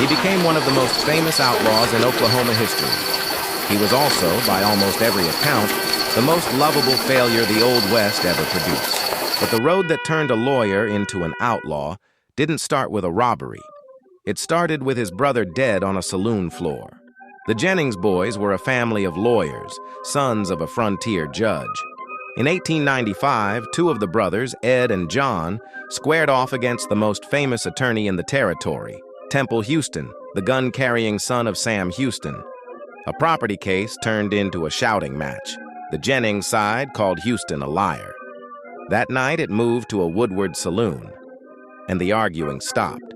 became one of the most famous outlaws in Oklahoma history. He was also, by almost every account, the most lovable failure the Old West ever produced. But the road that turned a lawyer into an outlaw didn't start with a robbery. It started with his brother dead on a saloon floor. The Jennings boys were a family of lawyers, sons of a frontier judge. In 1895, two of the brothers, Ed and John, squared off against the most famous attorney in the territory, Temple Houston, the gun-carrying son of Sam Houston. A property case turned into a shouting match. The Jennings side called Houston a liar. That night, it moved to a Woodward saloon, and the arguing stopped.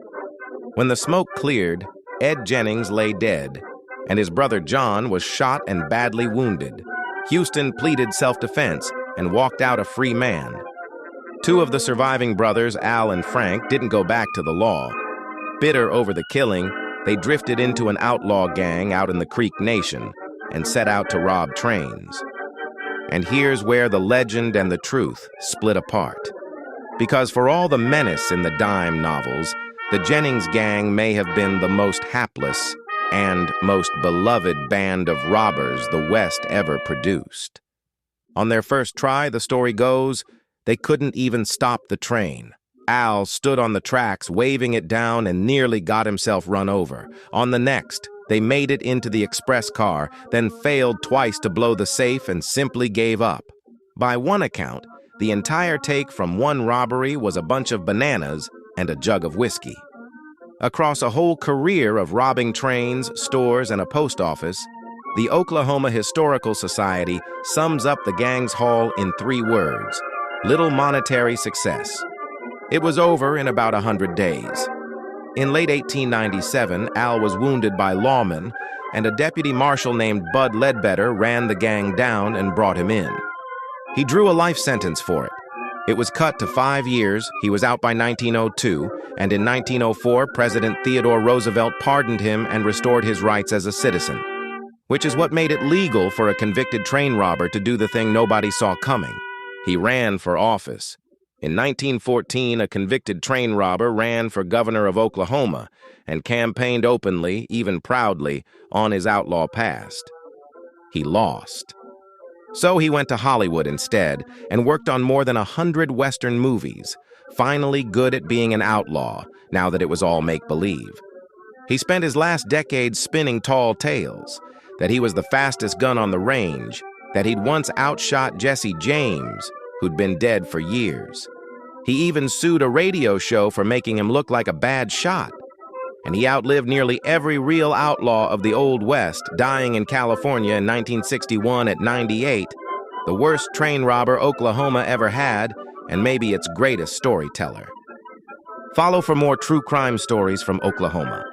When the smoke cleared, Ed Jennings lay dead, and his brother John was shot and badly wounded. Houston pleaded self-defense and walked out a free man. Two of the surviving brothers, Al and Frank, didn't go back to the law. Bitter over the killing, they drifted into an outlaw gang out in the Creek Nation and set out to rob trains. And here's where the legend and the truth split apart. Because for all the menace in the dime novels, the Jennings gang may have been the most hapless and most beloved band of robbers the West ever produced. On their first try, the story goes, they couldn't even stop the train. Al stood on the tracks, waving it down, and nearly got himself run over. On the next, they made it into the express car, then failed twice to blow the safe and simply gave up. By one account, the entire take from one robbery was a bunch of bananas and a jug of whiskey. Across a whole career of robbing trains, stores, and a post office, the Oklahoma Historical Society sums up the gang's haul in 3 words: little monetary success. It was over in about 100 days. In late 1897, Al was wounded by lawmen, and a deputy marshal named Bud Ledbetter ran the gang down and brought him in. He drew a life sentence for it. It was cut to 5 years, he was out by 1902, and in 1904, President Theodore Roosevelt pardoned him and restored his rights as a citizen, which is what made it legal for a convicted train robber to do the thing nobody saw coming. He ran for office. In 1914, a convicted train robber ran for governor of Oklahoma and campaigned openly, even proudly, on his outlaw past. He lost. So he went to Hollywood instead and worked on more than 100 Western movies, finally good at being an outlaw, now that it was all make-believe. He spent his last decade spinning tall tales, that he was the fastest gun on the range, that he'd once outshot Jesse James, who'd been dead for years. He even sued a radio show for making him look like a bad shot. And he outlived nearly every real outlaw of the Old West, dying in California in 1961 at 98, the worst train robber Oklahoma ever had, and maybe its greatest storyteller. Follow for more true crime stories from Oklahoma.